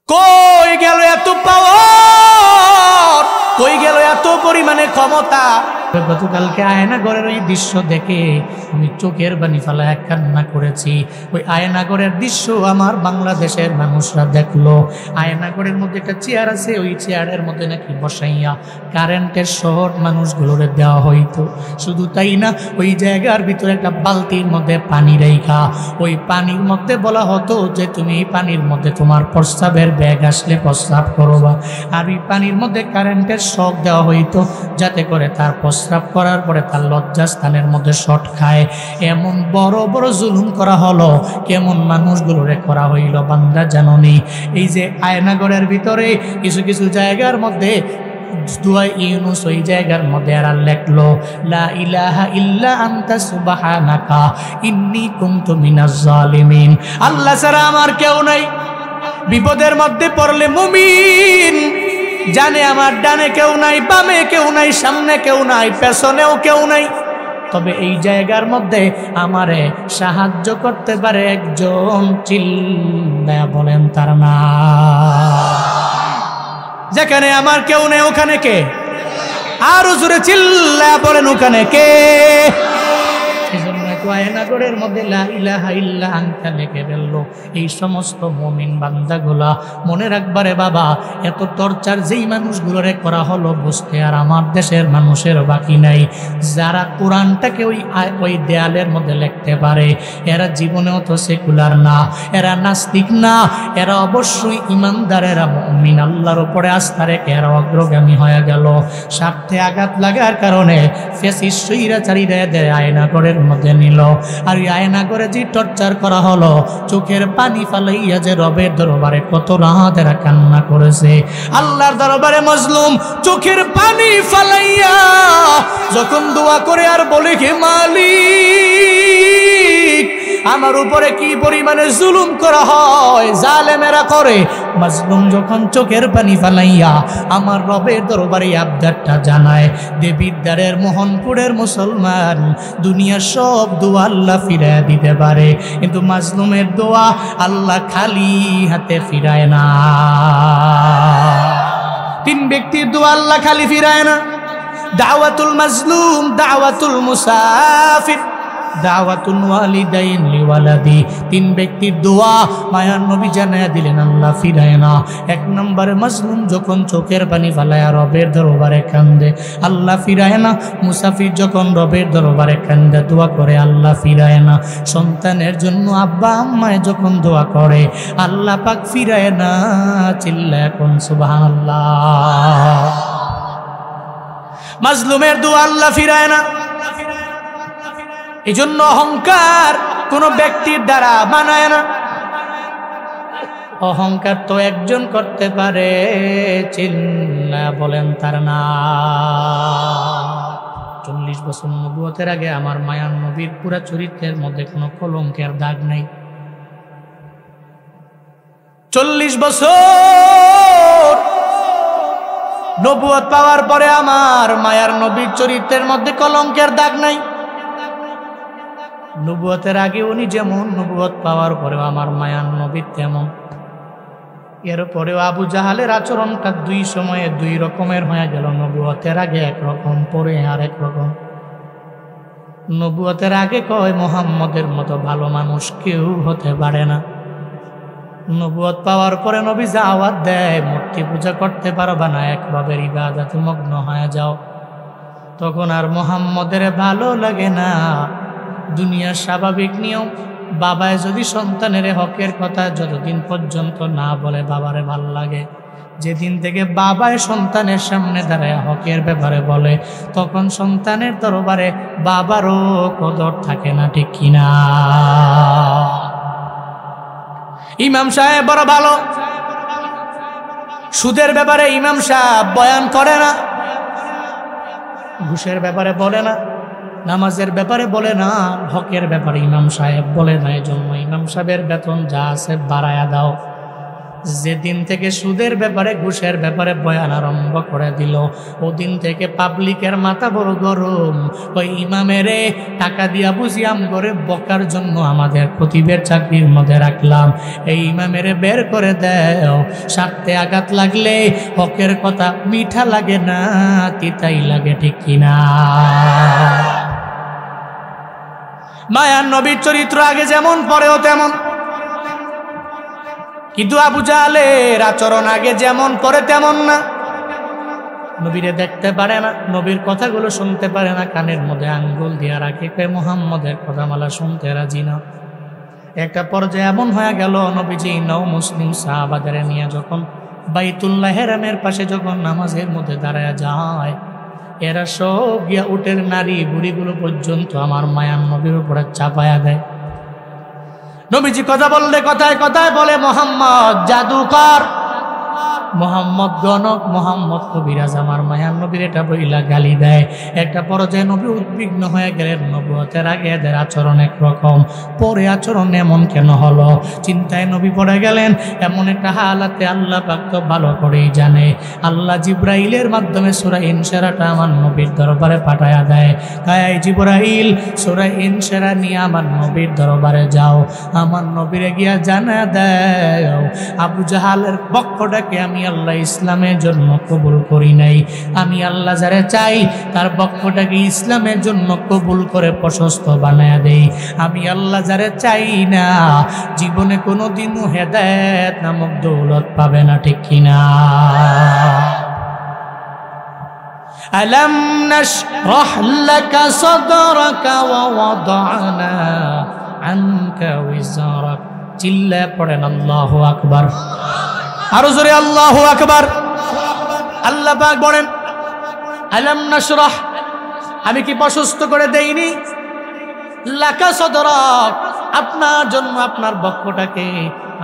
কই গেল এত পাওয়ার, কই গেল এত পরিমাণে ক্ষমতা? গতকালকে আয়নাগরের ওই দৃশ্য দেখে আমি চোখের পানি ফেলায় কান্না করেছি। ওই আয়নাগরের দৃশ্য আমার বাংলাদেশের মানুষরা দেখলো। আয়নাগরের মধ্যে একটা চেয়ার আছে, ওই চেয়ারের মধ্যে নাকি বসাইয়া কারেন্টের শহর মানুষগুলোরে দেওয়া হইতো। শুধু তাই না, ওই জায়গার ভিতরে একটা বালতির মধ্যে পানি রেখা, ওই পানির মধ্যে বলা হতো যে তুমি এই পানির মধ্যে তোমার প্রস্রাবের ব্যাগ আসলে প্রস্রাব করবা। আর ওই পানির মধ্যে কারেন্টের শক দেওয়া হইতো, যাতে করে তার প্রস্রাব করার পরে তার লজ্জাস্থানের মধ্যে শট খায়। এমন বড় বড় জুলুম করা হলো, কেমন মানুষগুলোরে করা হইল বান্দা জাননি। এই যে আয়নাগরের ভিতরে কিছু কিছু জায়গার মধ্যে দুআ ইউনুস, ওই জায়গার মধ্যে আর লেখলো লা ইলাহা ইল্লা আনতা সুবহানাকা ইন্নী কুনতু মিনাজ জালিমিন। আল্লাহ ছাড়া আমার কেউ নাই। বিপদের মধ্যে পড়লে মুমিন জানে আমার ডানে কেউ নাই, বামে কেউ নাই, সামনে কেউ নাই, পেছনেও কেউ নাই। তবে এই জায়গার মধ্যে আমারে সাহায্য করতে পারে একজন, চিল্লায়া বলেন তার নাম। যেখানে আমার কেউ নেই ওখানে কে? আরো জোরে চিল্লায়া বলেন ওখানে কে? আয়নাগরের মধ্যে লা ইলাহা ইল্লা আনতা লিখে ফেললো। এই সমস্ত মুমিন বান্দাগুলা মনে রাখবারে বাবা, এত টর্চার যেই মানুষগুলোরে করা হলো বুঝতে আর আমার দেশের মানুষের বাকি নাই। যারা কোরআনটাকে ওই দেয়ালের মধ্যে লিখতে পারে, এরা জীবনেও তো সেকুলার না, এরা নাস্তিক না, এরা অবশ্যই ইমানদার, এরা মুমিন, আল্লাহর উপরে আস্থা রেখে এরা অগ্রগামী হয়ে গেল। স্বার্থে আঘাত লাগার কারণে ফ্যাসিস্ট স্বৈরাচারীরা এদের আয়নাগরের মধ্যে নিল। আর এই আয়নাগরে যে টর্চার করা হলো, চোখের পানি ফালাইয়া যে রবের দরবারে কত রাত এরা কান্না করেছে। আল্লাহর দরবারে মজলুম চোখের পানি ফালাইয়া যখন দোয়া করে আর বলে হে মালিক, আমার উপরে কি পরিমাণে জুলুম করা হয়, জালেমেরা করে। মাজলুম যখন চোখের পানি ফালাইয়া আমার রবের দরবারে আবদারটা জানায়, দেবিদ্বারের মোহনপুরের মুসলমান দুনিয়ার সব দোয়া আল্লাহ ফিরায় দিতে পারে, কিন্তু মাজলুমের দোয়া আল্লাহ খালি হাতে ফিরায় না। তিন ব্যক্তির দোয়া আল্লাহ খালি ফিরায় না। দাওয়াতুল মাজলুম, দাওয়াতুল মুসাফির, দাওয়াতুল ওয়ালিদাইন লিওয়ালাদি। তিন ব্যক্তির দোয়া মায়ার নবী জানায়া দিলেন আল্লাহ ফিরায় না। এক নম্বরে মাজলুম যখন চোখের পানি ফালায় রবের দরবারে কান্দে, আল্লাহ ফিরায় না। মুসাফির যখন রবের দরবারে কান্দে দোয়া করে, আল্লাহ ফিরায় না। সন্তানের জন্য আব্বা আম্মায় যখন দোয়া করে, আল্লাহ পাক ফিরায় না। চিল্লায়া কোন সুবহানাল্লাহ। মাজলুমের দোয়া আল্লাহ ফিরায় না। এই জন্য অহংকার কোন ব্যক্তির দ্বারা মানায় না। অহংকার তো একজন করতে পারে, চিল্লায়া বলেন তার নাম। 40 বছর নবুয়তের আগে আমার মায়ার নবীর পুরা চরিত্রের মধ্যে কোনো কলঙ্কের দাগ নাই। 40 বছর নবুয়ত পাওয়ার পরে আমার মায়ার নবীর চরিত্রের মধ্যে কলঙ্কের দাগ নাই। নবুয়তের আগে উনি যেমন, নবুয়ত পাওয়ার পরেও আমার মায়ার নবী তেমন। এরপরেও আবু জাহালের আচরণটা দুই সময়ে দুই রকমের হয়ে গেল। নবুয়তের আগে একরকম, পরে আর এক রকম। নবুয়তের আগে কয় মুহাম্মদের মতো ভালো মানুষ কেউ হতে পারে না। নবুয়ত পাওয়ার পরে নবী দাওয়াত দেয়, মূর্তি পূজা করতে পারবা না, এক রবের ইবাদতে মগ্ন হয়ে যাও। তখন আর মুহাম্মদের ভালো লাগে না। দুনিয়ার স্বাভাবিক নিয়ম, বাবায় যদি সন্তানের হকের কথা যতদিন পর্যন্ত না বলে বাবারে ভাল লাগে, যেদিন থেকে বাবায় সন্তানের সামনে দাঁড়ায় হকের ব্যাপারে বলে, তখন সন্তানের দরবারে বাবারও কদর থাকে না, ঠিক কিনা? ইমাম সাহেব বড় ভালো, সুদের ব্যাপারে ইমাম সাহেব বয়ান করে না, ঘুষের ব্যাপারে বলে না, নামাজের ব্যাপারে বলে না, হকের ব্যাপারে ইমাম সাহেব বলে না। এই জন্য ইমাম সাহেবের বেতন যা আছে বাড়ায়া দাও। যেদিন থেকে সুদের ব্যাপারে ঘুষের ব্যাপারে বয়ান আরম্ভ করে দিল, ওদিন থেকে পাবলিকের মাথা বড় গরম। ওই ইমামেরে টাকা দিয়া বুঝিয়াম করে বকার জন্য আমাদের খতিবের চাকরির মধ্যে রাখলাম, এই ইমামেরে বের করে দেও। স্বার্থে আঘাত লাগলে হকের কথা মিঠা লাগে না, তিতাই লাগে, ঠিক কিনা? মায়ার নবীর চরিত্র আগে যেমন পরেও তেমন, কিন্তু আবু জাহলের আচরণ আগে যেমন পরে তেমন না। নবীরে দেখতে পারে না, নবীর কথাগুলো শুনতে পারে না, কানের মধ্যে আঙ্গুল দিয়ে রাখে, মুহাম্মদের কথামালা শুনতে রাজি না। একটা পর্যায়ে এমন হয়ে গেল, নবীজি নও মুসলিম সাহাবাদের নিয়ে যখন বাইতুল্লাহ হেরামের পাশে যখন নামাজের মধ্যে দাঁড়ায় যায়, এরা সব গিয়া উটের নারী বুড়িগুলো পর্যন্ত আমার মায়ার নবীর উপরে চাপায়া দেয়। নবীজি কথা বললে কথায় কথায় বলে মোহাম্মদ জাদুকর, মোহাম্মদ গণক, মোহাম্মদ কবিরাজ। আমার মায়ার নবীর এটা বইলা গালি দেয়। একটা পর্যায়ে নবী উদ্বিগ্ন হয়ে গেলেন, নবুয়তের আগে এদের আচরণ একরকম, পরে আচরণ এমন কেন হলো? চিন্তায় নবী পড়ে গেলেন। এমন একটা হালাতে আল্লাহ পাক তো ভালো করেই জানে, আল্লাহ জিব্রাইলের মাধ্যমে সূরা ইনশিরাটা আমার নবীর দরবারে পাঠায়া দেয়। তাই জিব্রাইল সূরা ইনশিরা নিয়ে আমার নবীর দরবারে যাও, আমার নবীরে গিয়া জানা দাও আবু জাহালের পক্ষটাকে আমি আল্লাহ ইসলামের জন্য কবুল করি নাই। আমি আল্লাহ যারে চাই তার পক্ষটাকে ইসলামের জন্য কবুল করে প্রশস্ত বানায়া দেই। আমি আল্লাহ যারে চাই না জীবনে কোনোদিনও হেদায়েত নামক দৌলত পাবে না, ঠিক কিনা? আলাম নাশরাহ লাকা সাদরাকা ওয়া ওয়াদানা আনকা ওয়িজরাক। চিল্লায় পড়েন আল্লাহু আকবার, আরো জোরে আল্লাহু আকবার। আল্লাহ পাক বলেন আলাম নাশরাহ, আমি কি প্রশস্ত করে দেইনি? লাকা সদরাক, আপনার জন্য আপনার বক্ষটাকে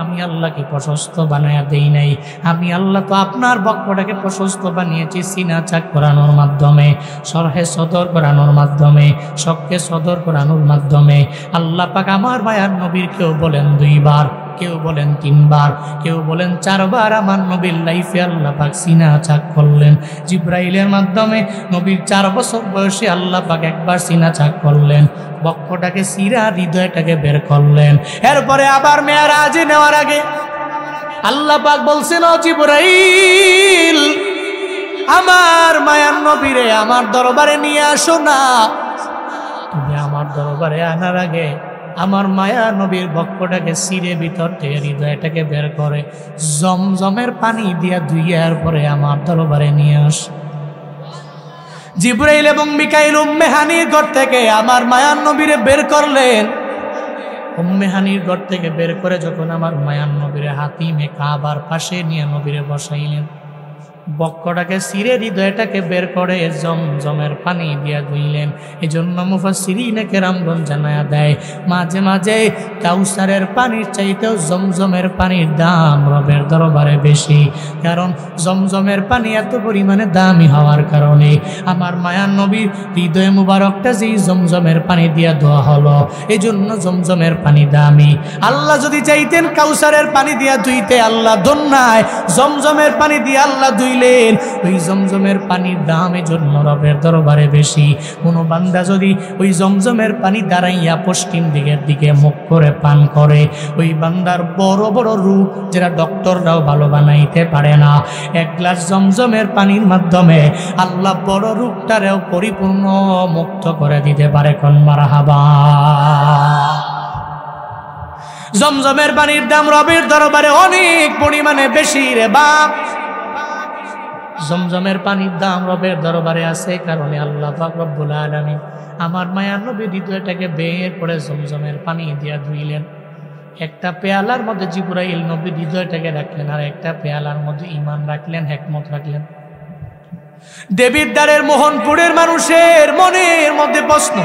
আমি আল্লাহ কি প্রশস্ত বানায়া দেই নাই? আমি আল্লাহ তো আপনার বক্ষটাকে প্রশস্ত বানিয়েছি সিনা চাক করানোর মাধ্যমে, সরহে সদর করানোর মাধ্যমে, শখকে সদর করানোর মাধ্যমে। আল্লাহ পাক আমার মায়ার নবীর কেউ বলেন 2 বার, কেউ বলেন 3 বার, কেউ বলেন 4 বার আমার নবীর লাইফে আল্লাহ পাক সিনা চাক করলেন। জিব্রাইলের মাধ্যমে নবীর 4 বছর বয়সে আল্লাহ পাক একবার সিনা চাক করলেন, বক্ষটাকে সিরা হৃদয়টাকে বের করলেন। এরপরে আবার মেরাজে নেওয়ার আগে আল্লাহ পাক বলছেন, ও জিব্রাইল আমার মায়ার নবীরে আমার দরবারে নিয়ে আসো না। তুমি আমার দরবারে আনার আগে আমার মায়া নবীর বক্ষটাকে সিরে ভিতর থেকে হৃদয়টাকে বের করে জমজমের পানি দিয়া ধুইয়ার পরে আমার দরবারে নিয়ে আস। জিব্রাইল এবং মিকাইল উম্মে হানির ঘর থেকে আমার মায়ার নবীরে বের করলেন। উম্মে হানির ঘর থেকে বের করে যখন আমার মায়ার নবীরে হাতিমে কাবার পাশে নিয়ে নবীরে বসাইলেন, বক্ষটাকে সিরে হৃদয়টাকে বের করে জমজমের পানি দিয়া ধুইলেন। এই জন্য মুফাসসিরিনে কেরামগণ জানায়া দেয়, মাঝে মাঝে কাউসারের পানির চাইতেও জমজমের পানির দাম রবের দরবারে বেশি। কারণ জমজমের পানি এত পরিমাণে দামি হওয়ার কারণে আমার মায়ার নবীর হৃদয় মুবারকটা যেই জমজমের পানি দিয়া ধোয়া হলো, এই জন্য জমজমের পানি দামি। আল্লাহ যদি চাইতেন কাউসারের পানি দিয়া ধুইতে, আল্লাহ ধন্যায় জমজমের পানি দিয়ে আল্লাহ ওই জমজমের পানির দাম জন্য রবের দরবারে বেশি। কোন বান্দা যদি ওই জমজমের পানি দাঁড়াইয়া পশ্চিম দিকের দিকে মুখ করে পান করে, ওই বান্দার বড় বড় রোগ যেটা ডক্টররাও ভালো বানাইতে পারে না, 1 গ্লাস জমজমের পানির মাধ্যমে আল্লাহ বড় রোগটারেও পরিপূর্ণ মুক্ত করে দিতে পারে। কোন মারহাবা। জমজমের পানির দাম রবের দরবারে অনেক পরিমাণে বেশি রে বাপ। জমজমের পানির দাম রবের দরবারে আছে কারণে আল্লাহ পাক রব্বুল আলামিন আমার মায়ার নবীর হৃদয়টাকে বের করে জমজমের পানি দিয়া ধুইলেন। একটা পেয়ালার মধ্যে জিবরাইল নবীর হৃদয়টাকে রাখলেন, আর একটা পেয়ালার মধ্যে ঈমান রাখলেন, হিকমত রাখলেন। দেবীর দ্বারের মোহনপুরের মানুষের মনের মধ্যে প্রশ্ন,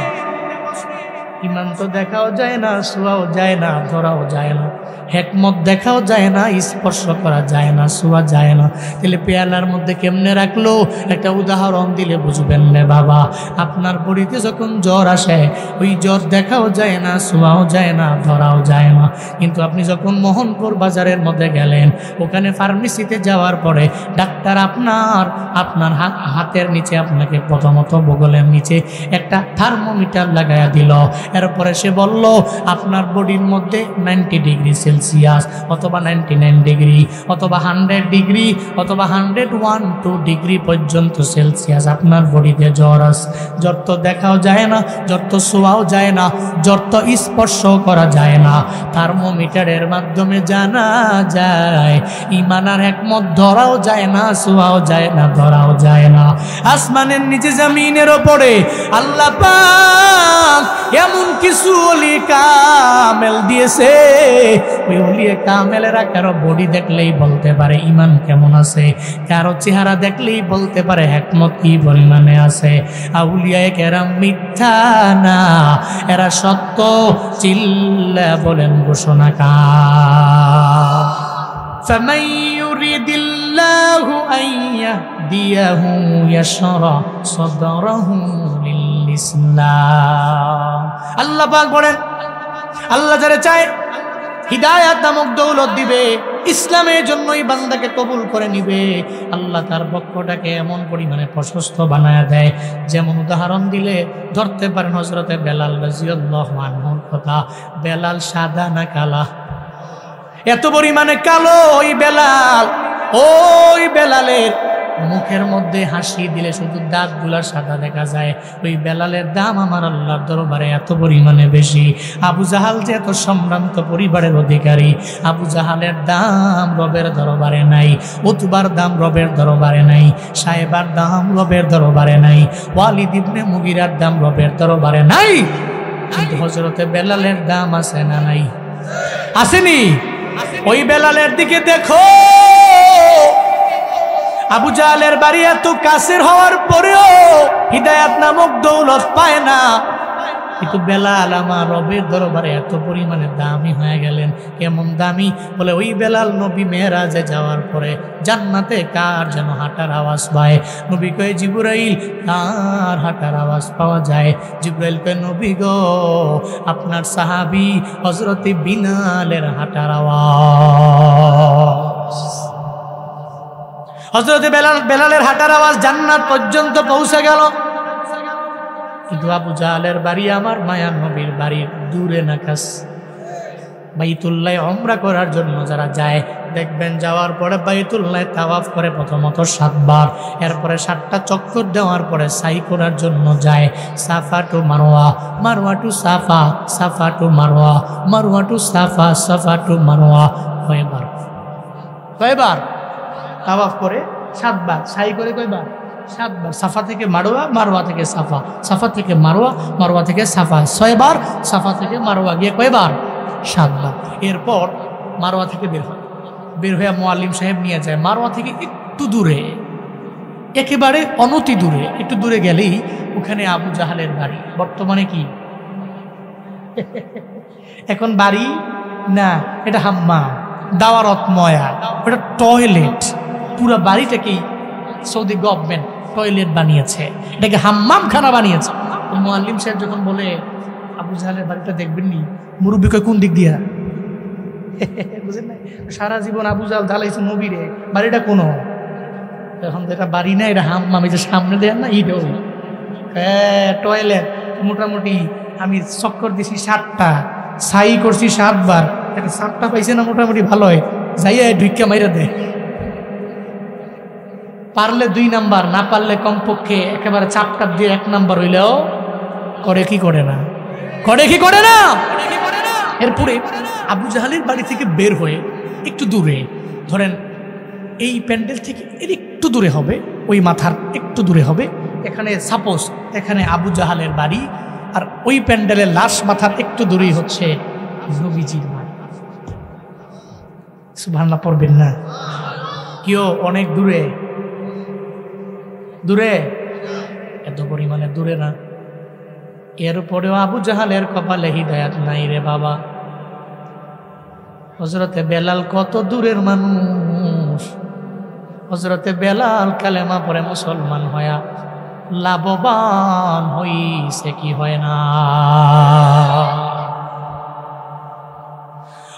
ঈমান তো দেখাও যায় না, ছোঁয়াও যায় না, ধরাও যায় না, হেকমত দেখাও যায় না, স্পর্শ করা যায় না, ছোঁয়া যায় না। তাহলে পেয়ালার মধ্যে কেমনে রাখলো? একটা উদাহরণ দিলে বুঝবেন না বাবা। আপনার বডিতে যখন জ্বর আসে, ওই জ্বর দেখাও যায় না, ছোঁয়াও যায় না, ধরাও যায় না। কিন্তু আপনি যখন মোহনপুর বাজারের মধ্যে গেলেন, ওখানে ফার্মেসিতে যাওয়ার পরে ডাক্তার আপনার হাতের নিচে আপনাকে প্রথমত বগলের নিচে একটা থার্মোমিটার লাগাইয়া দিল। এরপরে সে বলল আপনার বডির মধ্যে 90 ডিগ্রি সেলসিয়াস অথবা 99 ডিগ্রি অথবা 100 ডিগ্রি অথবা 101 ডিগ্রি পর্যন্ত সেলসিয়াস আপনার বডিতে জ্বর আছে। জ্বর তো দেখাও যায় না, জ্বর তো ছোঁয়াও যায় না, জ্বর তো স্পর্শ করা যায় না, থার্মোমিটারের মাধ্যমে জানা যায়। ঈমান আর হিকমত ধরাও যায় না, ছোঁয়াও যায় না, ধরাও যায় না। আসমানের নিচে জমিনের ওপরে আল্লাহ পাক এমন কিছু ওলি কামেল দিয়েছে, ওই ওলি কামেলেরা কারো বডি দেখলেই বলতে পারে ঈমান কেমন আছে, কারো চেহারা দেখলেই বলতে পারে হিকমত কি পরিমাণে আছে। আউলিয়ায়ে কেরাম মিথ্যা না, এরা সত্য। চিল্লা বলেন ঘোষণাকার। فمن يريد الله أن يهديه يشرح صدره للإسلام। আল্লাহ পাক বলেন, আল্লাহ যারা চায় হিদায়াত নামক দৌলত দিবে, ইসলামের জন্যই বান্দাকে কবুল করে নিবে। আল্লাহ তার বক্ষটাকে এমন পরিমাণে প্রশস্ত বানায়া দেয়, যেমন উদাহরণ দিলে ধরতে পারেন হযরতে বেলাল রাদিয়াল্লাহু আনহুর কথা। বেলাল সাদা না কালা? এত পরিমাণে কালো ওই বেলালের মুখের মধ্যে হাসি দিলে শুধু দাঁতগুলা সাদা দেখা যায়। ওই বেলালের দাম আমার আল্লাহর দরবারে এত পরিমাণে বেশি। আবু জাহাল যে এত সম্ভ্রান্ত পরিবারের অধিকারী, আবু জাহালের দাম রবের দরবারে নাই, উতবার দাম রবের দরবারে নাই, সাহেবার দাম রবের দরবারে নাই, ওয়ালিদ ইবনে মুগিরার দাম রবের দরবারে নাই। কিন্তু হযরতে বেলালের দাম আছে না নাই? আসেনি? ওই বেলালের দিকে দেখো। আবু জাহালের বাড়ি এত কাছের হওয়ার পরেও হিদায়াত নামক দৌলত পায় না, কিন্তু বেলাল আমার রবের দরবারে এত পরিমাণে দামি হয়ে গেলেন। কেমন দামি? বলে ওই বেলাল নবী মেরাজে যাওয়ার পরে জান্নাতে কার যেন হাঁটার আওয়াজ পায়। নবী কয়ে জিবরাইল, কার হাঁটার আওয়াজ পাওয়া যায়? জিবরাইল কয়ে নবী গো, আপনার সাহাবী হযরতে বিলালের হাঁটার আওয়াজ। হযরতে বেলালের হাঁটার আওয়াজ জান্নাত পর্যন্ত পৌঁছে গেল। কিন্তু আবু জাহালের বাড়ি আমার মায়ার নবীর বাড়ির দূরে না কাছ। বাইতুল্লাহ উমরা করার জন্য যারা যায় দেখবেন, যাওয়ার পরে বাইতুল্লাহ তাওয়াফ করে প্রথমত 7 বার, এরপরে 7টা চক্কর দেওয়ার পরে সাই করার জন্য যায়। সাফা টু মারওয়া, মারওয়া টু সাফা, সাফা টু মারওয়া, মারওয়া টু সাফা, সাফা টু মারওয়া। কয়বার তাওয়াফ করে? 7 বার। সাই করে কয়বার? 7 বার। সাফা থেকে মারওয়া, মারওয়া থেকে সাফা, সাফা থেকে মারওয়া, মারওয়া থেকে সাফা 6 বার। সাফা থেকে মারওয়া গিয়ে কয়বার? 7 বার। এরপর মারওয়া থেকে বের হয়ে মুআল্লিম সাহেব নিয়ে যায় মারওয়া থেকে একটু দূরে, একেবারে অনতি দূরে। একটু দূরে গেলেই ওখানে আবু জাহালের বাড়ি। বর্তমানে কি এখন বাড়ি না, এটা হাম্মাম, দাওয়ারত ময়া, এটা টয়লেট। পুরো বাড়িটাকেই সৌদি গভর্নমেন্ট টয়লেট বানিয়েছে, এটাকে হাম্মাম খানা বানিয়েছে। মুআল্লিম সাহেব যখন বলে আবু জাহালের বাড়িটা দেখবেন নি, মুরব্বী কয় কোন দিক দিয়া? বুঝেন না, সারা জীবন আবু জাহাল জ্বালাইছে নবীরে, বাড়িটা কোনো এখন যেটা বাড়ি না, এটা হাম্মাম। এই যে সামনে দেন না, এইটাও টয়লেট। মোটামুটি আমি চক্কর দিছি 7টা, সাই করছি 7 বার, 7টা পাইছে না, মোটামুটি ভালোই যাইয়া ঢুইকা মাইরা দেয়। পারলে 2 নাম্বার, না পারলে কমপক্ষে একেবারে চাপটাপ দিয়ে 1 নাম্বার হইলেও করে কি করে না, করে কি করে না। এরপরে আবু জাহালের বাড়ি থেকে বের হয়ে একটু দূরে, ধরেন এই প্যান্ডেল থেকে এর একটু দূরে হবে, ওই মাথার একটু দূরে হবে, এখানে সাপোজ এখানে আবু জাহালের বাড়ি, আর ওই প্যান্ডেলের লাশ মাথার একটু দূরেই হচ্ছে নবীজির বাড়ি। সুবহানাল্লাহ পড়বেন না? কেউ অনেক দূরে, দূরে, এত পরিমাণে দূরে না। এরপরেও আবু জাহালের কপালে হিদায়াত নাই রে বাবা। হযরতে বেলাল কত দূরের মানুষ। হযরতে বেলাল কালেমা পড়ে মুসলমান হয়া লাভবান হইছে কি হয় না?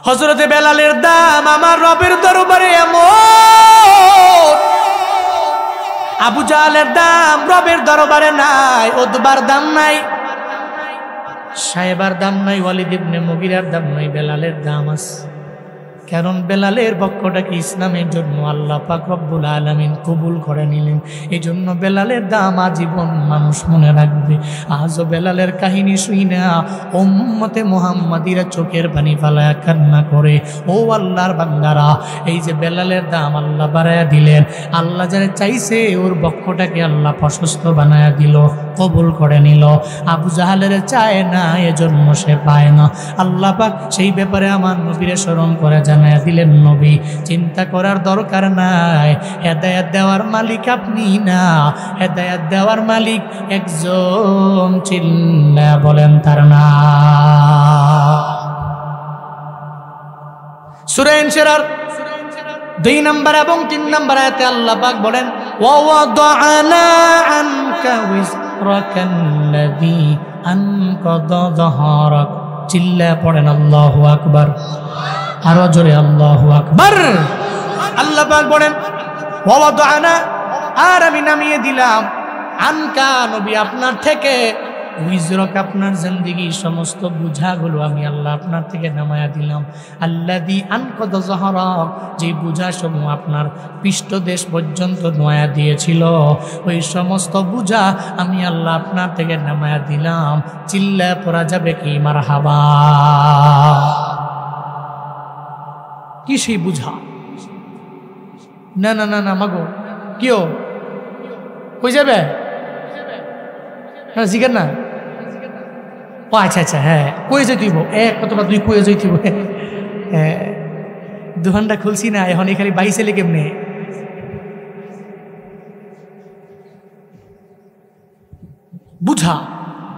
হযরতে বেলালের দাম আমার রবের দরবারে এমন, আবু জাহলের দাম রবের দরবারে নাই, উতবার দাম নাই, সাহেবার দাম নাই, ওয়ালিদ ইবনে মুগিরার দাম নাই, বেলালের দাম আছে। কারণ বেলালের পক্ষটাকে ইসলামের জন্য আল্লাহ পাক রব্বুল আলামিন কবুল করে নিলেন। এই জন্য বেলালের দাম আজীবন মানুষ মনে রাখবে। আজও বেলালের কাহিনী শুই না উম্মতে মুহাম্মাদিরা চোখের পানি ফালায়া কান্না করে। ও আল্লাহর বান্দারা, এই যে বেলালের দাম আল্লাহ বাড়ায়া দিলেন, আল্লাহ যারা চাইছে ওর পক্ষটাকে আল্লাহ প্রশস্ত বানায়া দিল, কবুল করে নিল। আবু জাহালের চায় না, এজন্য সে পায় না। আল্লাহ পাক সেই ব্যাপারে আমার নবীরে স্মরণ করে জানায়া দিলেন, নবী চিন্তা করার দরকার নাই, হেদায়েত দেওয়ার মালিক আপনি না, হেদায়েত দেওয়ার মালিক একজন, চিল্লা বলেন তার নাম। সূরা ইনশিরার 2 নম্বর এবং 3 নম্বর আয়াতে আল্লাহ পাক বলেন, ওয়া ওয়াদানা আনকা উযরাকাল্লাযী আনকাযা যাহরাক। চিল্লা পড়েন আল্লাহু আকবার, আরো জোরে আল্লাহু আকবার। আল্লাহ পাক বলেন, ওয়া ওয়াদানা, আর আমি নামিয়ে দিলাম, আনকা নবী আপনার থেকে, উযরাক আপনার জিন্দেগীর সমস্ত বোঝাগুলো আমি আল্লাহ আপনার থেকে নামায়া দিলাম। আল্লাযী আনকাযা যাহরাক, যে বোঝাসমূহ আপনার পৃষ্ঠদেশ পর্যন্ত নয়া দিয়েছিল, ওই সমস্ত বোঝা আমি আল্লাহ আপনার থেকে নামায়া দিলাম। চিল্লা পড়া যাবে কি মারহাবা? কি সেই বুঝা? না না না না মাগো, কিও কই যাবে? হ্যাঁ জিগার না। ও আচ্ছা আচ্ছা, হ্যাঁ কয়ে যাইব, এক কতটা 2 কয়ে যাইব। হ্যাঁ দোকানটা খুলছি না এখন, এখানে বাইসেলে কেমনে? বুঝা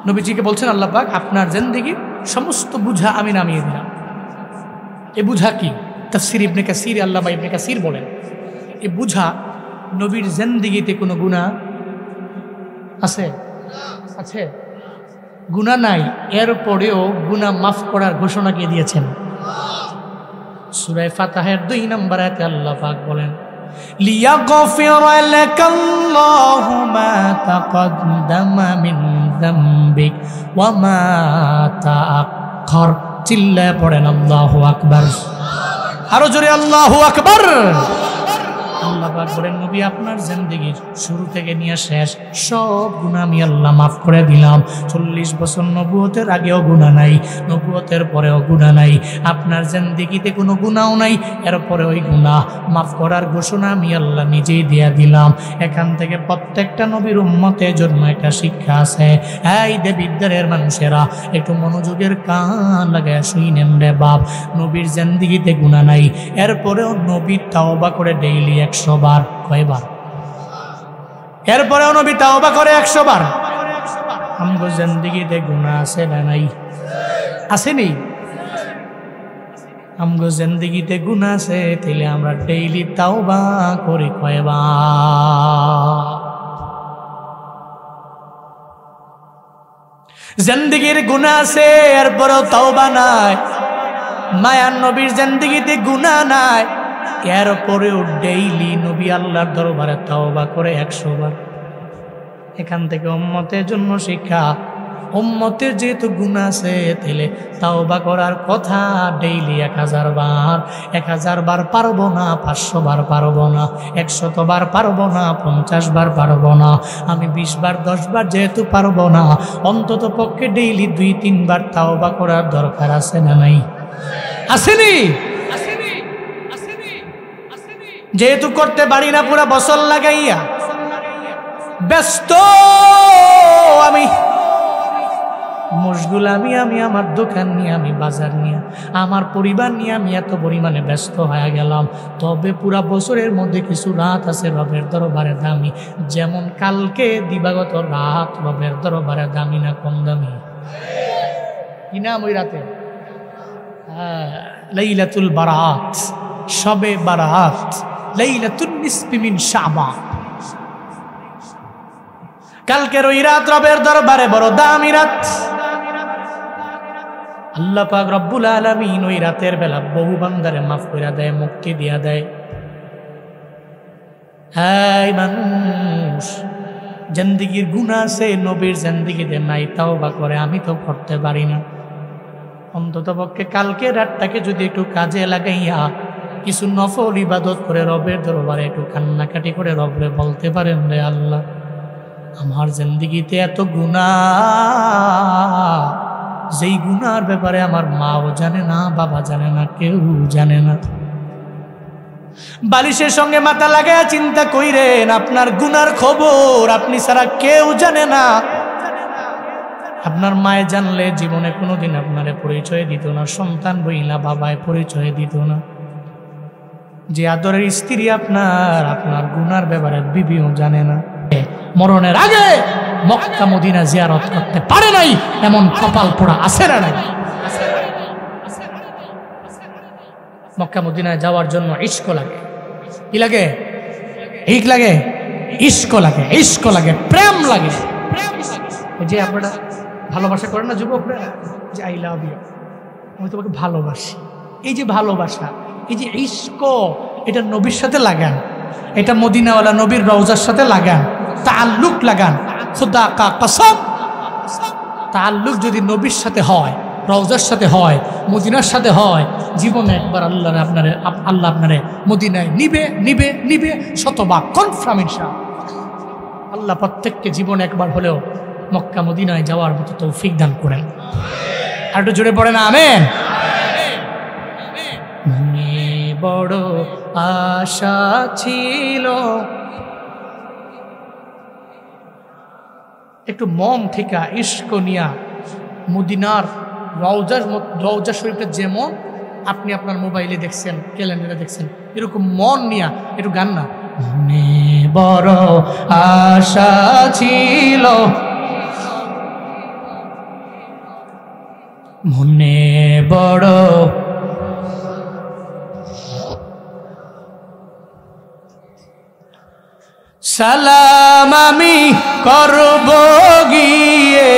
নবীজিকে বলছেন আল্লাহ পাক আপনার জিন্দেগীর সমস্ত বুঝা আমি নামিয়ে দিলাম। এ বুঝা কি? তাফসীর ইবনে কাসীর, আল্লামা ইবনে কাসীর বলেন, এ বুঝা নবীর জিন্দেগীতে কোনো গুনাহ আছে? আছে? গুনাহ নাই, এরপরেও গুনাহ মাফ করার ঘোষণা কে দিয়েছেন? সূরা ফাতিহার 2 নম্বর আয়াতে আল্লাহ পাক বলেন, লিয়াগফিরা লাকাল্লাহু মা তাকদ্দামা মিন যামবিক ওয়া মা তাআখার। চিল্লা পড়েন আল্লাহু আকবার, আরো জোরে আল্লাহু আকবার। আল্লাহ পাক বলেন, নবী আপনার জিন্দেগীর শুরু থেকে নিয়ে শেষ সব গুনাহ আমি আল্লাহ মাফ করে দিলাম। 40 বছর নবুয়তের আগেও গুনাহ নাই, নবুয়তের পরেও গুনাহ নাই, আপনার জিন্দেগীতে কোনো গুনাহও নাই, এরপরে ওই গুনাহ মাফ করার ঘোষণা আমি আল্লাহ নিজেই দিয়ে দিলাম। এখান থেকে প্রত্যেকটা নবীর উম্মতের জন্য একটা শিক্ষা আছে। এই দেবিদ্বারের মানুষেরা একটু মনোযোগের কান লাগায় শুনেন রে বাপ, নবীর জিন্দেগীতে গুনাহ নাই, এরপরেও নবী তাওবা করে ডেইলি 100 বার। কয়বার? এরপরেও নবী তাওবা করে 100 বার। আমগো জিন্দেগীতে গুনাহ আছে না নাই? আসেনি? আমগো জিন্দেগীতে গুনাহ আছে, তাইলে আমরা ডেইলি তাওবা করি কয়বার? জিন্দেগীর গুনাহ আছে, এরপরেও তাওবা নাই। মায়ার নবীর জিন্দেগীতে গুনাহ নাই, এরপরেও ডেইলি নবী আল্লাহর দরবারে তাওবা করে 100 বার। এখান থেকে উম্মতের জন্য শিক্ষা, উম্মতের যেহেতু গুনাহ আছে, তাহলে তাওবা করার কথা ডেইলি 1000 বার। 1000 বার পারবো না, 500 বার পারবো না, 100 বার পারবো না, 50 বার পারবো না, আমি 20 বার 10 বার যেহেতু পারবো না, অন্তত পক্ষে ডেইলি 2-3 বার তাওবা করার দরকার আছে না নাই? আসেনি? যেহেতু করতে পারি না, পুরা বছর লাগাইয়া ব্যস্ত আমি, মশগুল আমি আমার দোকান নিয়ে, আমি বাজার নিয়ে, আমার পরিবার নিয়ে আমি এত পরিমাণে ব্যস্ত হয়ে গেলাম। তবে পুরা বছরের মধ্যে কিছু রাত আছে রবের দরবারে দামি, যেমন কালকে দিবাগত রাত রবের দরবারে দামি না কম দামি? কি নাম ওই রাতে? হ্যাঁ, লাইলাতুল বারাত, শবে বারাত, লাইলাতুন নিসফি মিন শাবান। কালকের ওই রাত রবের দরবারে বড় দামি রাত। আল্লাহ পাক রব্বুল আলামিন ওই রাতের বেলা বহু বান্দারে মাফ কইরা দেয়, মুক্তি দিয়া দেয়। হাই মানুষ, জিন্দেগির গুনাহ আছে, নবীর জিন্দেগিতে নাই, তাওবা করে, আমি তো করতে পারি না। অন্তত পক্ষে কালকে রাতটাকে যদি একটু কাজে লাগাইয়া কিছু নফল ইবাদত করে রবের দরবারে একটু কান্নাকাটি করে রবরে বলতে পারেন, রে আল্লাহ, আমার জিন্দেগিতে এত গুনাহ, যেই গুনার ব্যাপারে আমার মাও জানে না, বাবা জানে না, কেউ জানে না। বালিশের সঙ্গে মাথা লাগায় চিন্তা কইরেন, আপনার গুনার খবর আপনি ছাড়া কেউ জানে না। আপনার মায়ে জানলে জীবনে কোনোদিন আপনারে পরিচয় দিত না, সন্তান বইলা বাবায় পরিচয় দিত না। যে আদরের স্ত্রী আপনার গুনার ব্যাপারে বিবিও জানে না। মরণের আগে মক্কা মদিনা জিয়ারত করতে পারে নাই, এমন কপাল পোড়া আছে না নাই? মক্কা মদিনায় যাওয়ার জন্য ইশক লাগে। কি লাগে? ইক লাগে, ইশক লাগে, ইশক লাগে, প্রেম লাগে। যে আপনারা ভালোবাসা করেন না যুবকরা, যে আই লাভ ইউ, আমি তোমাকে ভালোবাসি, এই যে ভালোবাসা, এই যে ইশক, এটা নবীর সাথে লাগান, এটা মদিনাওয়ালা নবীর রওজার সাথে লাগান, তাআল্লুক লাগান। খুদা কা কসম, তাআল্লুক যদি নবীর সাথে হয়, রওজার সাথে হয়, মদিনার সাথে হয়, জীবনে একবার আল্লাহ আপনারে মদিনায় নিবে নিবে নিবে, শতভাগ কনফার্ম ইনশাআল্লাহ। আল্লাহ প্রত্যেককে জীবনে একবার হলেও মক্কা মদিনায় যাওয়ার মতো তৌফিক দান করেন। আর একটু জোরে পড়ে না আমেন। মনে বড় আশা ছিল, একটু মন থেকে ইশক নিয়া মদিনার রওজা শরীফটা যেমন আপনি আপনার মোবাইলে দেখছেন, ক্যালেন্ডারে দেখছেন, এরকম মন নিয়া একটু গান না। মনে বড় আশা ছিল, মনে বড় সালাম আমি করব গিয়ে,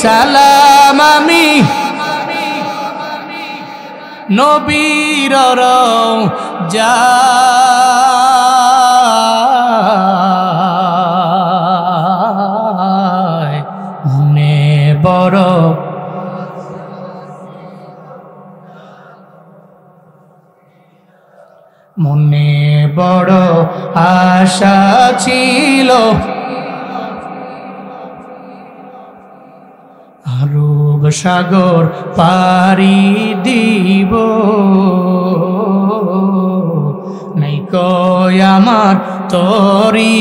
সালাম আমি নবীর রওজায়। মনে বড় মনে বড় আশা ছিল, আরব সাগর পাড়ি দিব, নাই কয় আমার তরি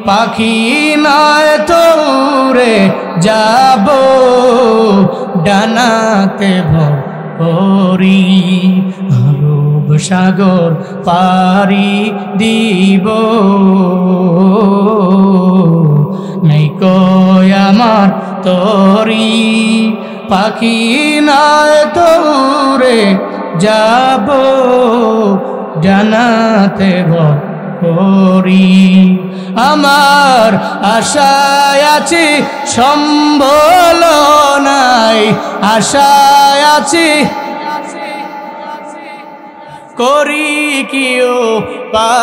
পাখি নয় তোরে যাব, ডানাতে ভরি। আরব সাগর পাড়ি দিব, নাই কয় আমার তরি পাখি নয় তোরে যাব, জানাতে ভরি। আমার আশায় আছি সম্বল নাই, আশায় আছি করি কিও পায়।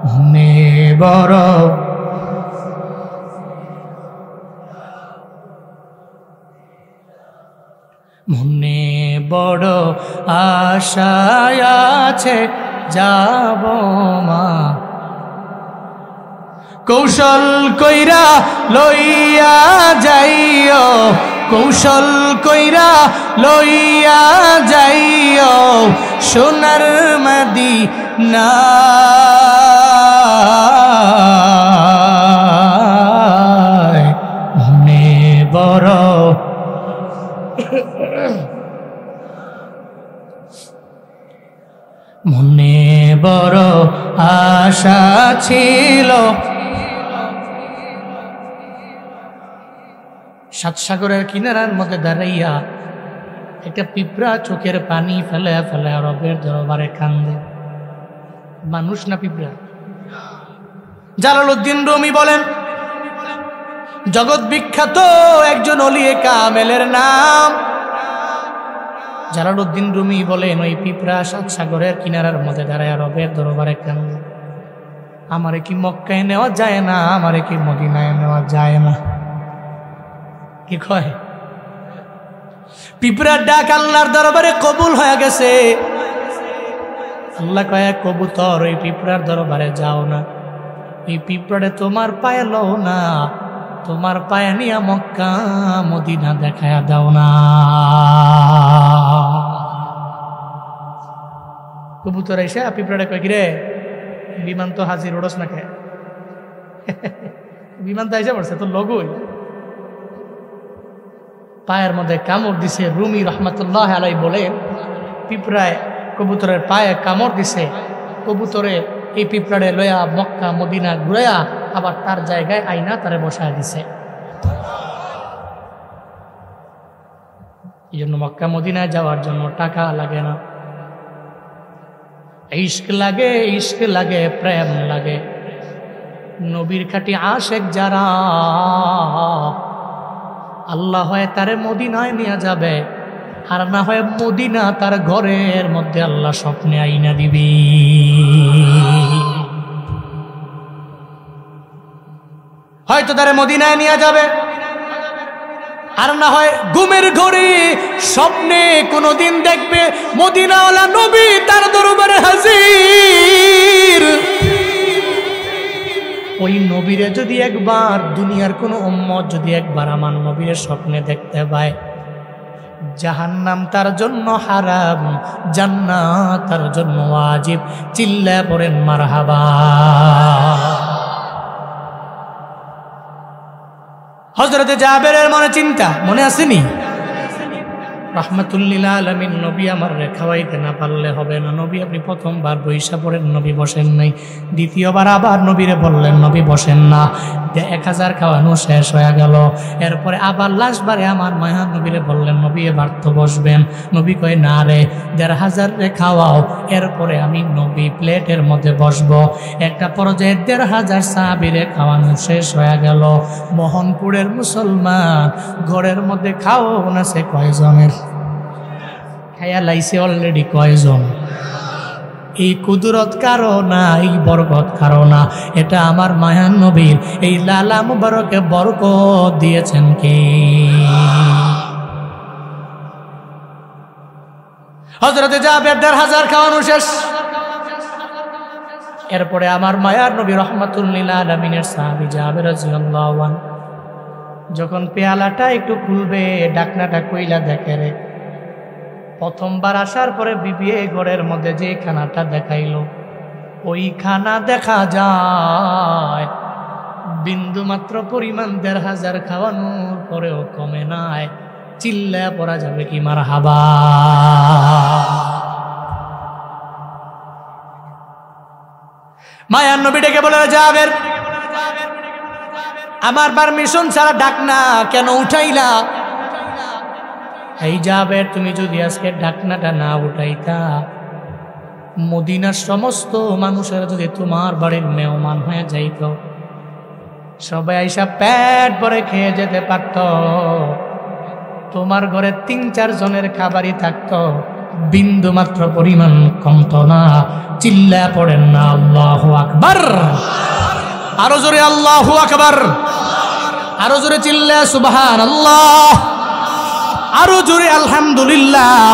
মনে বড় মনে বড় আশায় আছে যাব মা, কৌশল কইরা লইয়া যাইও, কৌশল কইরা লইয়া যাইও, সোনার মদিনা মনে বড় মনে বড় আশা ছিল, সাত সাগরের কিনারার মধ্যে দাঁড়াইয়া একটা পিঁপড়া চোখের পানি ফেলে ফেলে রবের দরবারে কান্দে। মানুষ না পিঁপড়া? জালালউদ্দিন রুমি বলেন, জগৎ বিখ্যাত একজন ওলিয়ে কামেলের নাম জালালউদ্দিন রুমি বলেন, ওই পিঁপড়া সাত সাগরের কিনারার মধ্যে দাঁড়ায় রবের দরবারে কান্দে, আমারে কি মক্কায় নেওয়া যায় না, আমারে কি মদিনায় নেওয়া যায় না? কি কয়? পিঁপড়ার ডাক আল্লাহর দরবারে কবুল হয়ে গেছে। আল্লাহ কয়, কবুতর ওই পিঁপড়ার দরবারে যাও না, এই পিঁপড়ারে তোমার পায়ে লও না, তোমার পায়ে নিয়া মক্কা মদিনা দেখায়া দাও না। কবুতর এসে পিঁপড়ারে কয়, কিরে বিমান তো হাজির ওড়স না কে? বিমান তো এসে পড়ছে, তো লগই পায়ের মধ্যে কামড় দিছে। রুমি রহমতুল্লাহ আলাই বলেন, পিঁপড়ায় কবুতরের পায়ে কামড় দিছে, কবুতরে এই পিঁপড়ারে লয়া মক্কা মদিনা ঘুরাইয়া আবার তার জায়গায় আইনা তারে বসায় দিছে। এই জন্য মক্কা মদিনায় যাওয়ার জন্য টাকা লাগে না, ইশক লাগে, ইশক লাগে, প্রেম লাগে। নবীর খাঁটি আশেক যারা, আল্লাহ হয় তারে মদিনায় নিয়ে যাবে, আর না হয় মদিনা তার ঘরের মধ্যে আল্লাহ স্বপ্নে আইনা দিবি। হয়তো তারে মদিনায় নিয়ে যাবে, আর না হয় ঘুমের ঘরে স্বপ্নে কোনদিন দেখবে মদিনাওয়ালা নবী তার দরবারে হাজির। ওই নবীরে যদি একবার, দুনিয়ার কোন উম্মত যদি একবার আমার নবীর স্বপ্নে দেখতে পায়, জাহান্নাম তার জন্য হারাম, জান্নাত তার জন্য ওয়াজিব। চিল্লা পড়েন মারহাবা। হযরতে জাবেরের মনে চিন্তা, মনে আসেনি? রাহমাতুল্লিল আলামিন, নবী আমার খাওয়াইতে না পারলে হবে না। নবী আপনি প্রথমবার বৈশা পড়েন, নবী বসেন নাই। দ্বিতীয়বার আবার নবীরে বললেন, নবী বসেন না। 1000 খাওয়ানো শেষ হয়ে গেল। এরপরে আবার লাস্টবারে আমার মায়ার নবীরে বললেন, নবী এবার তো বসবেন। নবী কয়, না রে, 1500 রে খাওয়াও, এরপরে আমি নবী প্লেটের মধ্যে বসবো। একটা পর্যায়ে 1500 সাহাবীরে খাওয়ানো শেষ হয়ে গেল। মোহনপুরের মুসলমান ঘরের মধ্যে খাওয়ানো আছে কয়জনের? খাইয়া লাইছে অলরেডি কয়জন? এই কুদরত কারো না, এই বরকত কারো না, এটা আমার মায়ান নবীর এই লালা মুবারকে বরকত দিয়েছেন কে? হযরতে জাবের 1500 খাওয়ানো শেষ। এরপরে আমার মায়ার নবী রাহমাতুল্লিল আলামিনের সাহাবী জাবের রাদিয়াল্লাহু আনহু যখন পেয়ালাটা একটু খুলবে, ডাকনাটা কইলা দেখে রে, প্রথমবার আসার পরে বিবি ঘরের মধ্যে যে খানাটা দেখাইলো, ওই খানা দেখা যায় বিন্দু মাত্র পরিমাণ 1500 খাওয়ানোর পরেও কমে নাই। চিল্লা পড়া যাবে কি মারহাবা? মায়ার নবী ডেকে বলে, জাবের, আমার পারমিশন ছাড়া ডাকনা কেন উঠাইলা? এই জাবের, তুমি যদি আজকে ডাকনাটা না উঠাইতা, মদিনার সমস্ত মানুষেরা যদি তোমার বাড়ির মেহমান হয়ে যাইত, সবাই আইসা পেট ভরে খেয়ে যেতে পারত, তোমার ঘরে 3-4 জনের খাবারই থাকতো, বিন্দু মাত্র পরিমাণ কমত না। চিল্লা পড়েন না আল্লাহু আকবার। আরো জোরে আল্লাহু আকবার। আরো জোরে চিল্লা সুবহানাল্লাহ। আরো জোরে আলহামদুলিল্লাহ।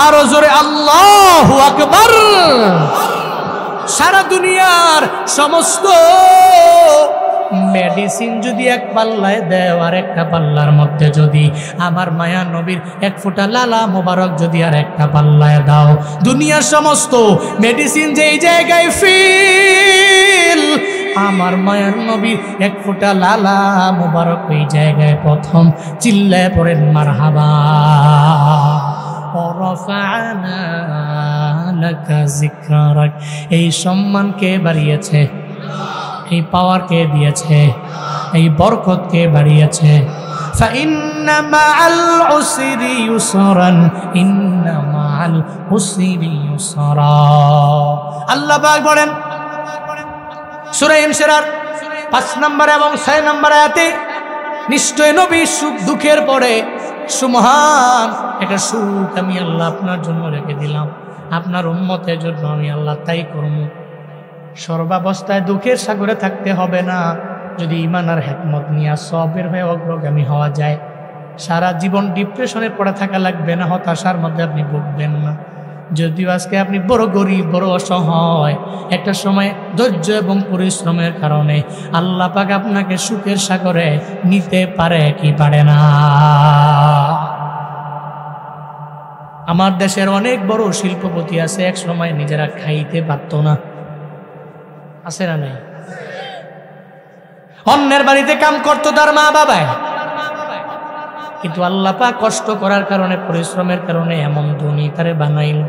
আরো জোরে আল্লাহু আকবার। সারা দুনিয়ার সমস্ত মেডিসিন যদি এক পাল্লায় দেয়, আর একটা পাল্লার মধ্যে যদি আমার মায়া নবীর 1 ফোঁটা লালা মোবারক যদি আর একটা পাল্লায় দাও, দুনিয়ার সমস্ত মেডিসিন যেই জায়গায় ফিল, আমার মায়ার নবীর 1 ফোঁটা লালা মোবারক ওই জায়গায় প্রথম। চিল্লায় পড়েন মারহাবা। এই সম্মানকে বাড়িয়েছে, এই পাওয়ার কে দিয়েছে, এই বরকত কে বাড়িয়েছে? ফাইন্না মাআল উসরি ইউসরান ইন্না মাআল উসরি ইউসরা। আল্লাহ পাক বলেন সূরা ইনশিরার 5 নম্বর এবং 6 নম্বর আয়াতে, নিশ্চয় নবী সুখ দুঃখের পরে সুমহান একটা সুখ আমি আল্লাহ আপনার জন্য রেখে দিলাম, আপনার উম্মতের জন্য আমি আল্লাহ তাই করব। সর্বাবস্থায় দুঃখের সাগরে থাকতে হবে না, যদি ঈমান আর হিকমত নিয়ে সবের হয়ে অগ্রগামী হওয়া যায়। সারা জীবন ডিপ্রেশনে পড়ে থাকা লাগবে না, হতাশার মধ্যে আপনি ভুগবেন না। যদিও আজকে আপনি বড় গরিব, বড় অসহায়, একটা সময় ধৈর্য এবং পরিশ্রমের কারণে আল্লাহ পাক আপনাকে সুখের সাগরে নিতে পারে কি পারে না। আমার দেশের অনেক বড় শিল্পপতি আছে, এক সময় নিজেরা খাইতে পারতো না, আছে না নাই? অন্যের বাড়িতে কাম করতো তার মা বাবায়, কিন্তু আল্লাহ পাক কষ্ট করার কারণে, পরিশ্রমের কারণে এমন ধনী তারে বানাইল।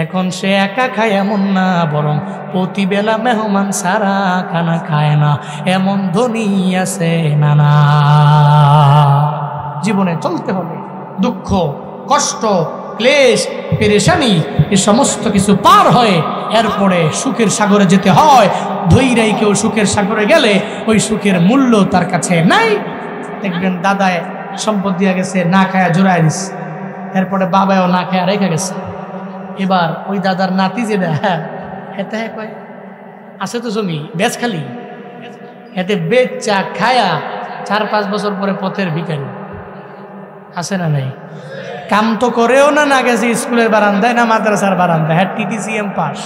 এখন সে একা খায় এমন না, বরং প্রতিবেলা মেহমান সারা খানা খায় না, এমন ধনী আছে নানা। জীবনে চলতে হবে, দুঃখ, কষ্ট, ক্লেশ, পেরেশানি, এ সমস্ত কিছু পার হয়ে এরপরে সুখের সাগরে যেতে হয়। ধৈর্যই কেউ সুখের সাগরে গেলে ওই সুখের মূল্য তার কাছে নাই। দেখবেন দাদায় সম্পদ দিয়া গেছে, না খায়া জোড়ায় দিচ্ছে, এরপরে বাবাও না খায়া রেখে গেছে। এবার ওই দাদার নাতি যেটা, হেতে কয় আছে তো জমি বেচ খালি, এতে বেচা খায়া 4-5 বছর পরে পথের ভিখারি, আছে না নাই? কাম তো করেও না, না গেছে স্কুলের বারান্দায় না মাদ্রাসার বারান্দায়, হ্যাঁ TTCM পাস।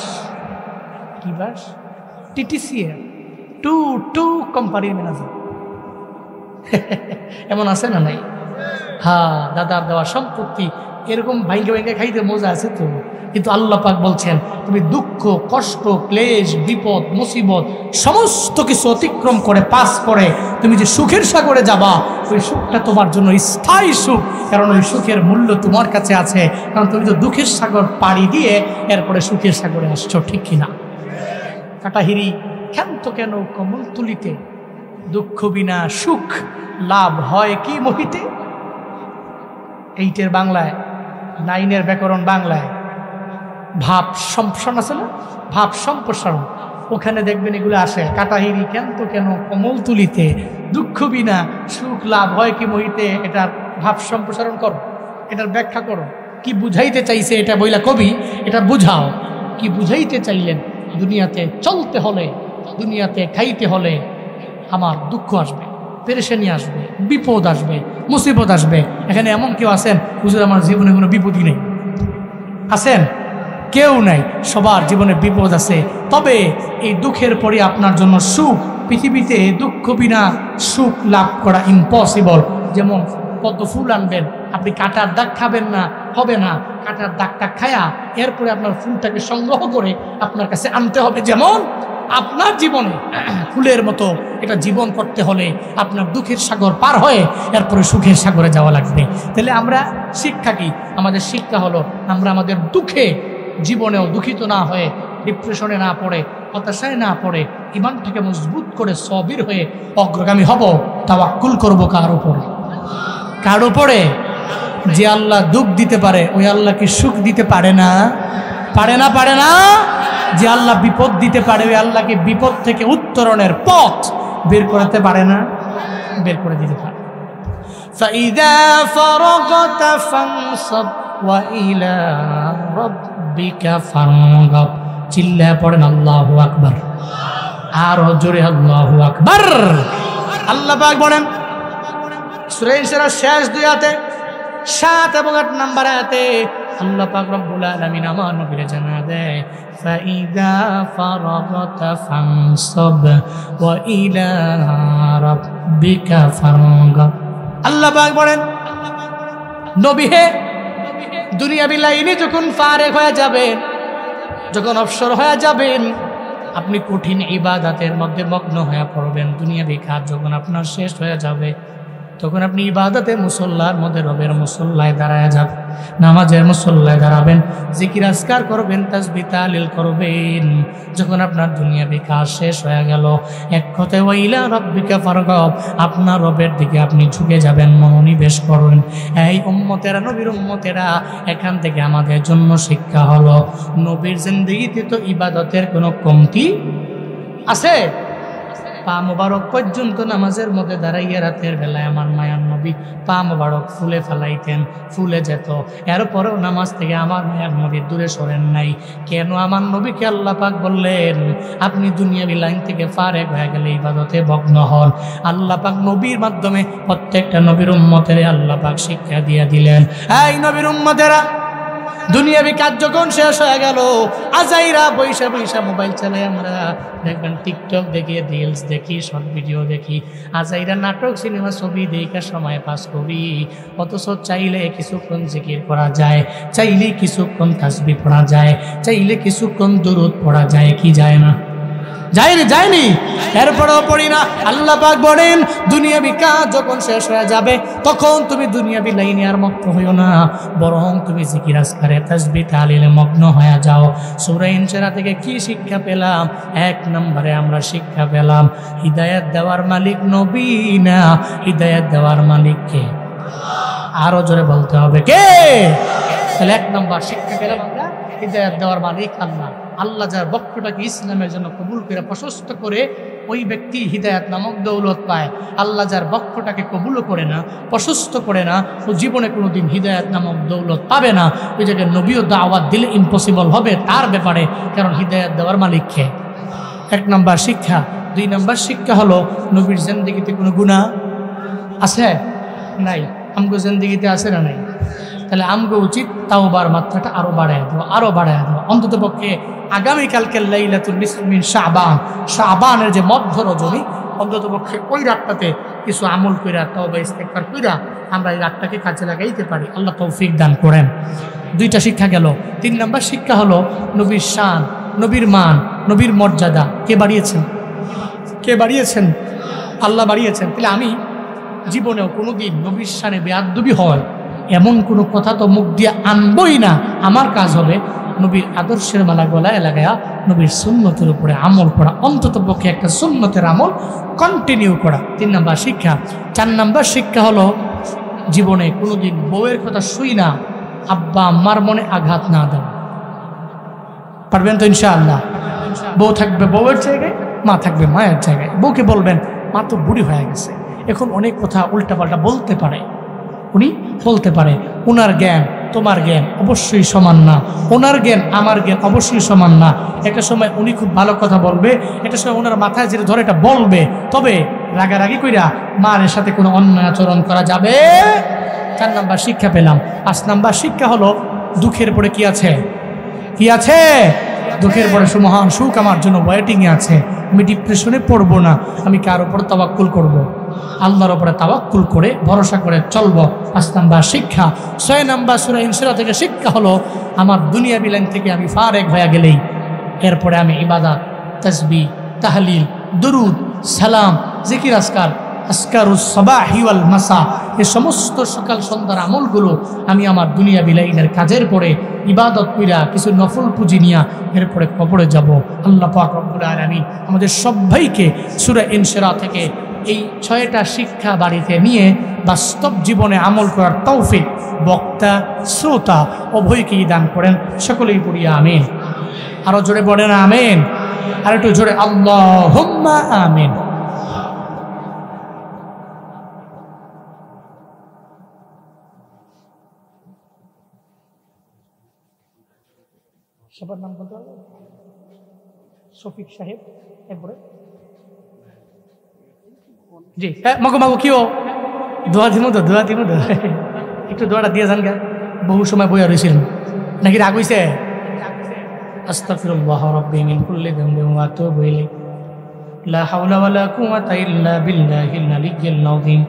কি পাস? TTCM 2 কোম্পানির ম্যানেজার। এমন আছে না নাই? হ্যাঁ, দাদার দেওয়া সম্পত্তি এরকম ভাঙ্গে ভাঙ্গে খাইতে মজা আছে তো। কিন্তু আল্লাহ পাক বলছেন তুমি দুঃখ, কষ্ট, ক্লেশ, বিপদ, মুসিবত সমস্ত কিছু অতিক্রম করে পাস করে তুমি যে সুখের সাগরে যাবা, ওই সুখটা তোমার জন্য স্থায়ী সুখ, কারণ ওই সুখের মূল্য তোমার কাছে আছে। কারণ তুমি তো দুঃখের সাগর পাড়ি দিয়ে এরপরে সুখের সাগরে আসছো, ঠিক কিনা? কাটাহিরি ক্ষান্ত কেন কমল তুলিতে, দুঃখ বিনা সুখ লাভ হয় কি মোহিতে। 8-এর বাংলায়, 9-এর ব্যাকরণ বাংলায় ভাব সম্প্রসারণ আছে না, ভাব সম্প্রসারণ, ওখানে দেখবেন এগুলো আসে। কাটাহিরি ক্ষান্ত কেন কমল তুলিতে, দুঃখ বিনা সুখ লাভ হয় কি মোহিতে। এটার ভাব সম্প্রসারণ করো, এটার ব্যাখ্যা করো, কি বুঝাইতে চাইছে এটা বইলা কবি, এটা বুঝাও কি বুঝাইতে চাইলেন। দুনিয়াতে চলতে হলে, দুনিয়াতে খাইতে হলে আমার দুঃখ আসবে, পেরেশানি আসবে, বিপদ আসবে, মুসিবত আসবে। এখানে এমন কেউ আছেন হুজুর আমার জীবনে কোনো বিপদই নেই? আছেন? কেউ নাই, সবার জীবনে বিপদ আছে। তবে এই দুঃখের পরে আপনার জন্য সুখ, পৃথিবীতে দুঃখ বিনা সুখ লাভ করা ইম্পসিবল। যেমন পদ্ম ফুল আনবেন, আপনি কাটার দাগ খাবেন না, হবে না। কাটার দাগটা খায়া এরপরে আপনার ফুলটাকে সংগ্রহ করে আপনার কাছে আনতে হবে। যেমন আপনার জীবনে ফুলের মতো এটা জীবন করতে হলে আপনার দুঃখের সাগর পার হয়ে এরপরে সুখের সাগরে যাওয়া লাগবে। তাহলে আমরা শিক্ষা কি? আমাদের শিক্ষা হলো আমরা আমাদের দুঃখে জীবনেও দুঃখিত না হয়ে, ডিপ্রেশনে না পড়ে, হতাশায় না পড়ে, ঈমানটাকে মজবুত করে সবির হয়ে অগ্রগামী হব। তাওয়াক্কুল করব কার উপরে? কার উপরে? যে আল্লাহ দুঃখ দিতে পারে, ওই আল্লাহ কি সুখ দিতে পারে না? পারে না? পারে না? যে আল্লাহ বিপদ দিতে পারে, ওই আল্লাহকে বিপদ থেকে উত্তরণের পথ বের করতে পারে না? বের করে দিতে পারে। فَإِذَا فَرَغْتَ فَانصَبْ وَإِلَى رَبِّكَ فَارْغَب। চিল্লায়ে পড়েন আল্লাহু আকবার, আরো জোরে আল্লাহু আকবার। আল্লাহ পাক বলেন সূরা ইসরার শেষ 2 আয়াতে, 7 এবং 8 নম্বর আয়াতে আল্লাহ পাক রব্বুল আলামিন আমার নবীকে জানা দেয় ফাইদা ফারাগতা ফানসাব ওয়া ইলা রাব্বিকা ফারগাব। আল্লাহ পাক বলেন নবী হে, দুনিয়াবি লাইনে যখন ফারেগ হয়ে যাবেন, যখন অবসর হয়ে যাবেন, আপনি কঠিন ইবাদতের মধ্যে মগ্ন হয়ে পড়বেন, দুনিয়াবি কাজ যখন আপনার শেষ হয়ে যাবে, তখন আপনি ইবাদতে মুসল্লার মধ্যে রবের মুসল্লায় দাঁড়ায় যাবেন, নামাজের মুসল্লায় দাঁড়াবেন, জিকির আজকার করবেন, তাসবিহ তাহলিল করবেন। যখন আপনার দুনিয়াবি কাজ শেষ হয়ে গেল, এক কথায় ওয়াইলা রাব্বিকা ফারগাব, আপনার রবের দিকে আপনি ঝুঁকে যাবেন, মনোনিবেশ করবেন। এই উম্মতেরা, নবীর উম্মতেরা, এখান থেকে আমাদের জন্য শিক্ষা হলো, নবীর জিন্দেগিতে তো ইবাদতের কোনো কমতি আছে? পা মোবারক পর্যন্ত নামাজের মধ্যে দাঁড়াইয়া রাতের বেলায় আমার মায়ার নবী পা মোবারক ফুলে ফেলাইতেন, ফুলে যেত। এরপরেও নামাজ থেকে আমার মায়ার নবী দূরে সরেন নাই। কেন? আমার নবীকে আল্লাহ পাক বললেন, আপনি দুনিয়াবি লাইন থেকে ফারেক হয়ে গেলে ইবাদতে ভগ্ন হন। আল্লাহ পাক নবীর মাধ্যমে প্রত্যেকটা নবীর উম্মতের আল্লাহ পাক শিক্ষা দিয়ে দিলেন, এই নবীর উম্মতেরা, দুনিয়াবি কাজ যখন শেষ হয়ে গেল, আজাইরা বৈশা বৈশা মোবাইল চালাই, আমরা দেখবেন টিকটক দেখি, রিলস দেখি, শর্ট ভিডিও দেখি, আজাইরা নাটক সিনেমা ছবি দেখার সময় পাস করি। অথচ চাইলে কিছুক্ষণ জিকির করা যায়, চাইলে কিছুক্ষণ তাসবিহ পড়া যায়, চাইলে কিছুক্ষণ দুরূদ পড়া যায় কি যায় না? যায়নি। এরপরেও পড়ি না। আল্লাহ পাক বলেন, দুনিয়াবি কাজ যখন শেষ হয়ে যাবে, তখন তুমি দুনিয়াবি লাইনে আর মগ্ন হইও না, বরং তুমি জিকির আজকারে তাসবিহ তাহলিলে মগ্ন হয়ে যাও। সূরা ইনশিরাহ থেকে কি শিক্ষা পেলাম? এক নম্বরে আমরা শিক্ষা পেলাম, হিদায়াত দেওয়ার মালিক নবী না, হিদায়াত দেওয়ার মালিক কে? আরো জোরে বলতে হবে, কে? তাহলে এক নম্বর শিক্ষা পেলাম আমরা, হিদায়াত দেওয়ার মালিক আল্লাহ। আল্লাহ যার বক্ষটাকে ইসলামের জন্য কবুল করে প্রশস্ত করে, ওই ব্যক্তি হিদায়াত নামক দৌলত পায়। আল্লাহ যার বক্ষটাকে কবুলও করে না, প্রশস্ত করে না, ও জীবনে কোনোদিন হিদায়াত নামক দৌলত পাবে না। ওই জায়গায় নবীও দাওয়াত দিলে ইম্পসিবল হবে তার ব্যাপারে, কারণ হিদায়াত দেওয়ার মালিক কে? এক নম্বর শিক্ষা। দুই নম্বর শিক্ষা হলো, নবীর জিন্দেগিতে কোনো গুনাহ আছে? নাই। আমগো জিন্দেগিতে আছে না নাই? তাহলে আমগো উচিত তাওবার মাত্রাটা আরো বাড়ায় দেওয়া। অন্তত পক্ষে আগামীকালকে লাইলাতুল নিসফ মিন শাবানের যে মধ্য রজনী, অন্তত পক্ষে ওই রাতটাতে কিছু আমল কইরা, তওবা ইস্তেগফার কইরা আমরা এই রাতটাকে কাজে লাগাইতে পারি। আল্লাহ তৌফিক দান করেন। দুইটা শিক্ষা গেল। তিন নম্বর শিক্ষা হলো, নবীর শান, নবীর মান, নবীর মর্যাদা কে বাড়িয়েছেন? আল্লাহ বাড়িয়েছেন। তাহলে আমি জীবনেও কোনোদিন নবীর শানে বেয়াদবি হয় এমন কোনো কথা তো মুখ দিয়ে আনবই না। আমার কাজ হবে নবীর আদর্শের মালা গলায় লাগায়া নবীর সুন্নতের উপরে আমল করা, অন্তত পক্ষে একটা সুন্নতের আমল কন্টিনিউ করা। 3 নাম্বার শিক্ষা। 4 নাম্বার শিক্ষা হলো, জীবনে কোনোদিন বউয়ের কথা শুই না আব্বা আম্মার মনে আঘাত না দেওয়া। পারবেন তো ইনশাআল্লাহ? বউ থাকবে বউয়ের জায়গায়, মা থাকবে মায়ের জায়গায়। বউকে বলবেন, মা তো বুড়ি হয়ে গেছে, এখন অনেক কথা উল্টাপাল্টা বলতে পারে, উনি বলতে পারে, ওনার জ্ঞান তোমার জ্ঞান অবশ্যই সমান না, ওনার জ্ঞান আমার জ্ঞান অবশ্যই সমান না। একটা সময় উনি খুব ভালো কথা বলবে, একটা সময় ওনার মাথায় যেটা ধরে এটা বলবে, তবে রাগারাগি কইরা মায়ের সাথে কোনো অন্যায় আচরণ করা যাবে। 4 নাম্বার শিক্ষা পেলাম। 5 নাম্বার শিক্ষা হলো, দুঃখের পরে কি আছে? দুঃখের পরে সুমহান সুখ আমার জন্য ওয়েটিংয়ে আছে। আমি ডিপ্রেশনে পড়বো না, আমি কার উপর তাওয়াক্কুল করব? আল্লাহর উপরে তাওয়াক্কুল করে ভরসা করে চলবো। 5 নাম্বার শিক্ষা। 6 নাম্বার সূরা ইনশিরাহ থেকে শিক্ষা হলো, আমার দুনিয়া বিলাইন থেকে আমি ফারেক হয়ে গেলেই এরপরে আমি ইবাদত, তাসবিহ, তাহলিল, দুরুদ, সালাম, জিকির আসকারুস সাবাহি ওয়াল মাসা, এই সমস্ত সকাল সন্ধ্যার আমলগুলো আমি আমার দুনিয়া বিলাইনের কাজের পরে ইবাদত কইরা কিছু নফল পুঁজি নিয়া এরপরে কবরে যাব। আল্লাহ পাক রব্বুল আলামিন আমাদের সবাইকে সূরা ইনশিরাহ থেকে এই 6টা শিক্ষা বাড়িতে নিয়ে বাস্তব জীবনে আমল করার তৌফিক বক্তা শ্রোতা উভয়কেই দান করেন। সকলেই পড়ি আমিন। আরো জোরে পড়েন আমিন। আর একটু জোরে আল্লাহুম্মা আমিন। সবার নাম বলতে হবে? শফিক সাহেব, এরপরে জি মাগো কিও দোয়া দিব তো, একটু দোয়াটা দিয়ে যান গা। বহু সময় বইয়া রয়েছিলেন নাকি? রাগ হইছে? আস্তাগফিরুল্লাহ রাব্বি মিন কুল্লি যামবিন ওয়া আতুবু ইলাইহি, লা হাওলা ওয়ালা কুওয়াতা ইল্লা বিল্লাহিল আলিয়্যিল আযীম।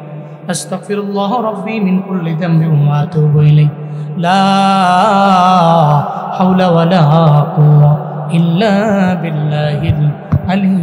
আস্তাগফিরুল্লাহ রাব্বি মিন কুল্লি যামবিন ওয়া আতুবু ইলাইহি, লা হাওলা ওয়ালা কুওয়াতা ইল্লা বিল্লাহিল আলিয়্যিল